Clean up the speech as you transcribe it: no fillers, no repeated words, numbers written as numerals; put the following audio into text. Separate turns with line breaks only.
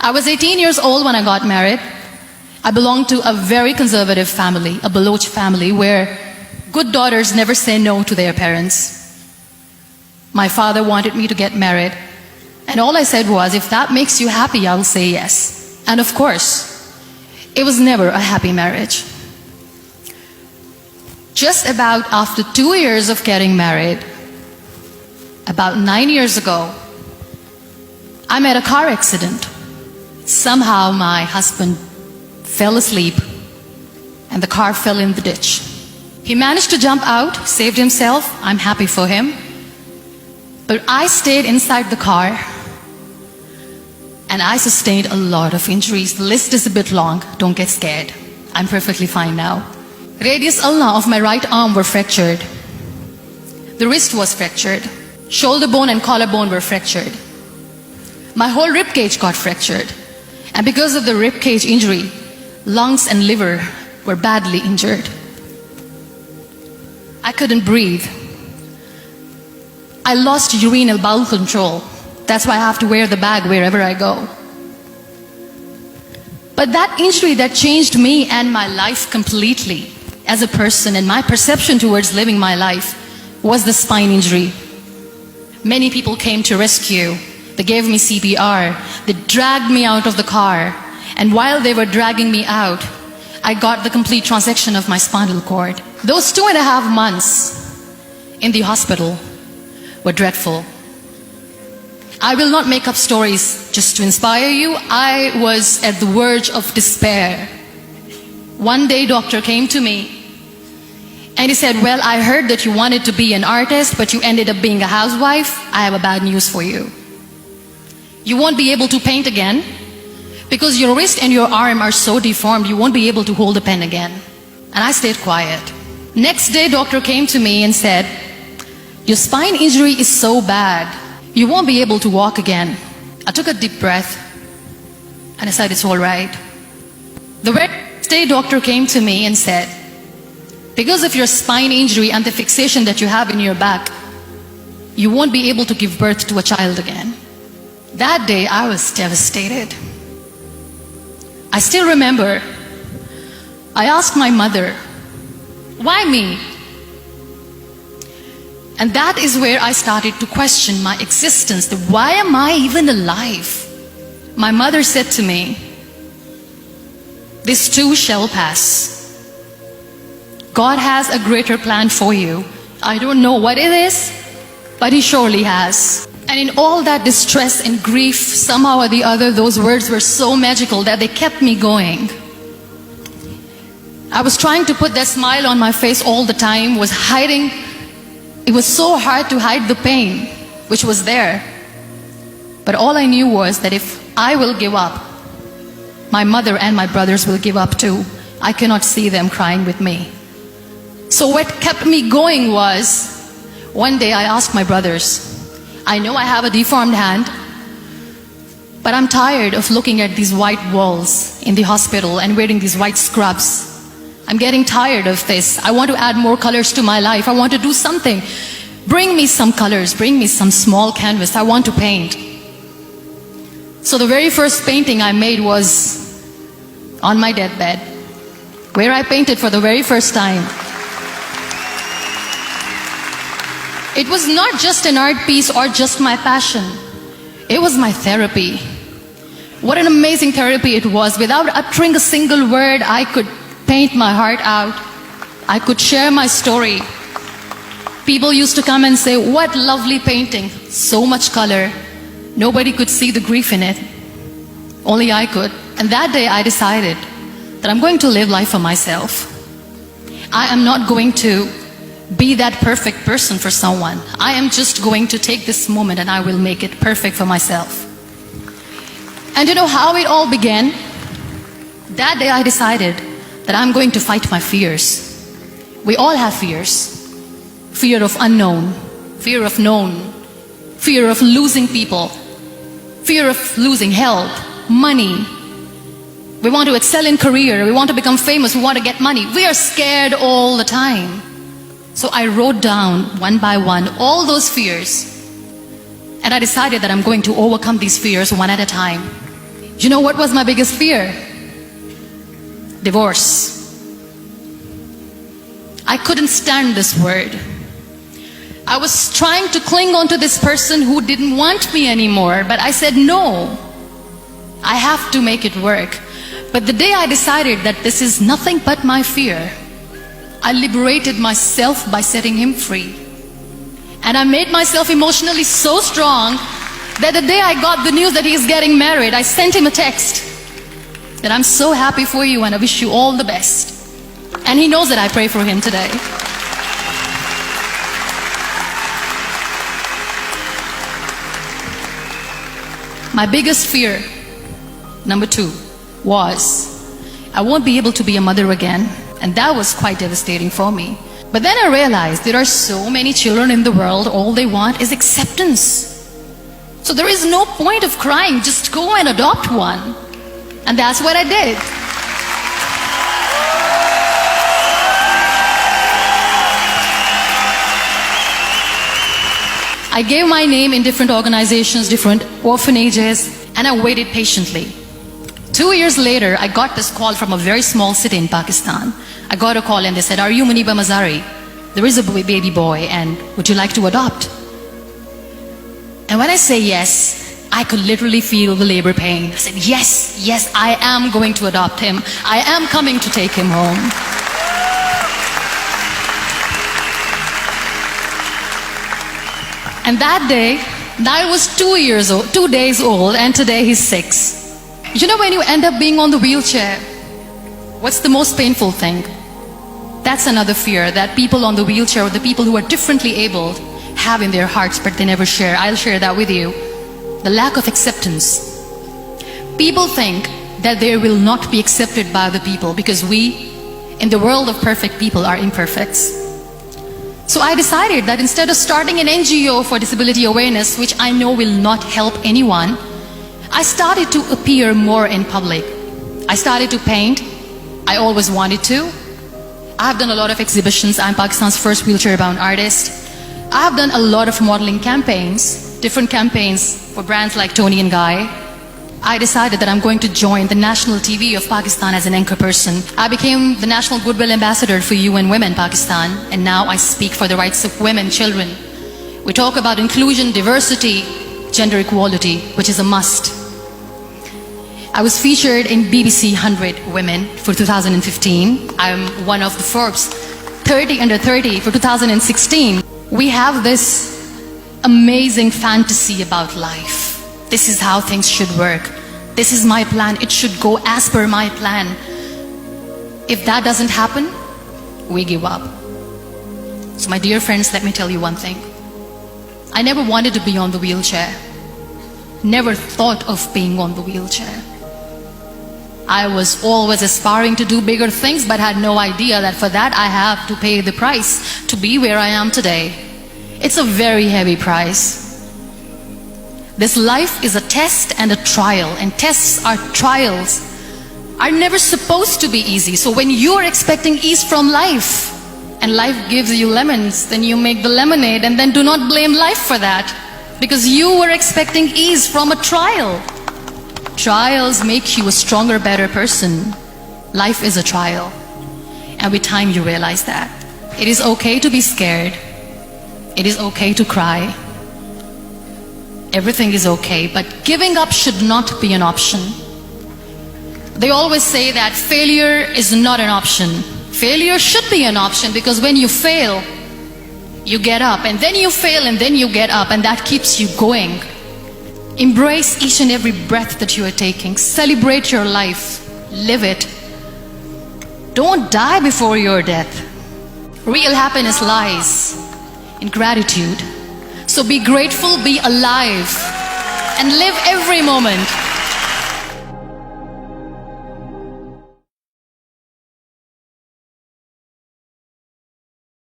I was 18 years old when I got married. I belonged to a very conservative family, a Baloch family, where good daughters never say no to their parents. My father wanted me to get married, and all I said was, if that makes you happy, I will say yes. And of course, it was never a happy marriage. Just about after 2 years of getting married, about 9 years ago, I met a car accident. Somehow my husband fell asleep and the car fell in the ditch. He managed to jump out, saved himself. I'm happy for him. But I stayed inside the car and I sustained a lot of injuries. The list is a bit long. Don't get scared. I'm perfectly fine now. Radius ulna of my right arm were fractured. The wrist was fractured. Shoulder bone and collarbone were fractured. My whole rib cage got fractured. And because of the rib cage injury, lungs and liver were badly injured. I couldn't breathe. I lost urinary bowel control. That's why I have to wear the bag wherever I go. But that injury that changed me and my life completely as a person and my perception towards living my life was the spine injury. Many people came to rescue. They gave me CPR. They dragged me out of the car. And while they were dragging me out, I got the complete transection of my spinal cord. Those 2.5 months in the hospital were dreadful. I will not make up stories just to inspire you. I was at the verge of despair. One day, doctor came to me and he said, well, I heard that you wanted to be an artist, but you ended up being a housewife. I have a bad news for you. You won't be able to paint again because your wrist and your arm are so deformed, you won't be able to hold a pen again. And I stayed quiet. Next day, doctor came to me and said, your spine injury is so bad, you won't be able to walk again. I took a deep breath and I said, it's all right. The very next day, doctor came to me and said, because of your spine injury and the fixation that you have in your back, you won't be able to give birth to a child again. That day, I was devastated. I still remember, I asked my mother, why me? And that is where I started to question my existence. Why am I even alive? My mother said to me, this too shall pass. God has a greater plan for you. I don't know what it is, but He surely has. And in all that distress and grief, somehow or the other, those words were so magical that they kept me going. I was trying to put that smile on my face all the time, was hiding. It was so hard to hide the pain, which was there. But all I knew was that if I will give up, my mother and my brothers will give up too. I cannot see them crying with me. So what kept me going was, one day I asked my brothers, I know I have a deformed hand, but I'm tired of looking at these white walls in the hospital and wearing these white scrubs. I'm getting tired of this. I want to add more colors to my life. I want to do something. Bring me some colors. Bring me some small canvas. I want to paint. So the very first painting I made was on my deathbed, where I painted for the very first time. It was not just an art piece or just my passion. It was my therapy. What an amazing therapy it was. Without uttering a single word, I could paint my heart out. I could share my story. People used to come and say, what lovely painting. So much color. Nobody could see the grief in it. Only I could. And that day I decided that I'm going to live life for myself. I am not going to be that perfect person for someone. I am just going to take this moment and I will make it perfect for myself. And you know how it all began? That day I decided that I'm going to fight my fears. We all have fears. Fear of unknown, fear of known, fear of losing people, fear of losing health, money. We want to excel in career, we want to become famous, we want to get money. We are scared all the time. So I wrote down one by one all those fears, and I decided that I'm going to overcome these fears one at a time. You know what was my biggest fear? Divorce. I couldn't stand this word. I was trying to cling on to this person who didn't want me anymore, but I said no. I have to make it work. But the day I decided that this is nothing but my fear, I liberated myself by setting him free. And I made myself emotionally so strong that the day I got the news that he's getting married, I sent him a text that I'm so happy for you and I wish you all the best. And he knows that I pray for him today. My biggest fear, number 2, was I won't be able to be a mother again. And that was quite devastating for me. But then I realized there are so many children in the world, all they want is acceptance. So there is no point of crying, just go and adopt one. And that's what I did. I gave my name in different organizations, different orphanages, and I waited patiently. 2 years later, I got this call from a very small city in Pakistan. I got a call and they said, "Are you Muniba mazari? There is a baby boy and would you like to adopt?" And when I say yes, I could literally feel the labor pain. I said, yes, I am going to adopt him. I am coming to take him home. And that day, I was 2 days old, and today he's 6. You know, when you end up being on the wheelchair, what's the most painful thing? That's another fear that people on the wheelchair or the people who are differently abled have in their hearts, but they never share. I'll share that with you. The lack of acceptance. People think that they will not be accepted by the people because we, in the world of perfect people, are imperfects. So I decided that instead of starting an NGO for disability awareness, which I know will not help anyone, I started to appear more in public. I started to paint. I always wanted to. I've done a lot of exhibitions. I'm Pakistan's first wheelchair-bound artist. I've done a lot of modeling campaigns, different campaigns for brands like Tony and Guy. I decided that I'm going to join the national TV of Pakistan as an anchor person. I became the National Goodwill Ambassador for UN Women Pakistan, and now I speak for the rights of women, children. We talk about inclusion, diversity, gender equality, which is a must. I was featured in BBC 100 Women for 2015. I'm one of the Forbes 30 under 30 for 2016. We have this amazing fantasy about life. This is how things should work. This is my plan. It should go as per my plan. If that doesn't happen, we give up. So my dear friends, let me tell you one thing. I never wanted to be on the wheelchair. Never thought of being on the wheelchair. I was always aspiring to do bigger things, but had no idea that for that I have to pay the price to be where I am today. It's a very heavy price. This life is a test and a trial, and tests or trials are never supposed to be easy. So when you're expecting ease from life, and life gives you lemons, then you make the lemonade, and then do not blame life for that, because you were expecting ease from a trial. Trials make you a stronger, better person. Life is a trial, and with time you realize that. It is okay to be scared. It is okay to cry. Everything is okay, but giving up should not be an option. They always say that failure is not an option. Failure should be an option, because when you fail, you get up, and then you fail, and then you get up, and that keeps you going. Embrace each and every breath that you are taking. Celebrate your life. Live it. Don't die before your death. Real happiness lies in gratitude. So be grateful, be alive, and live every moment.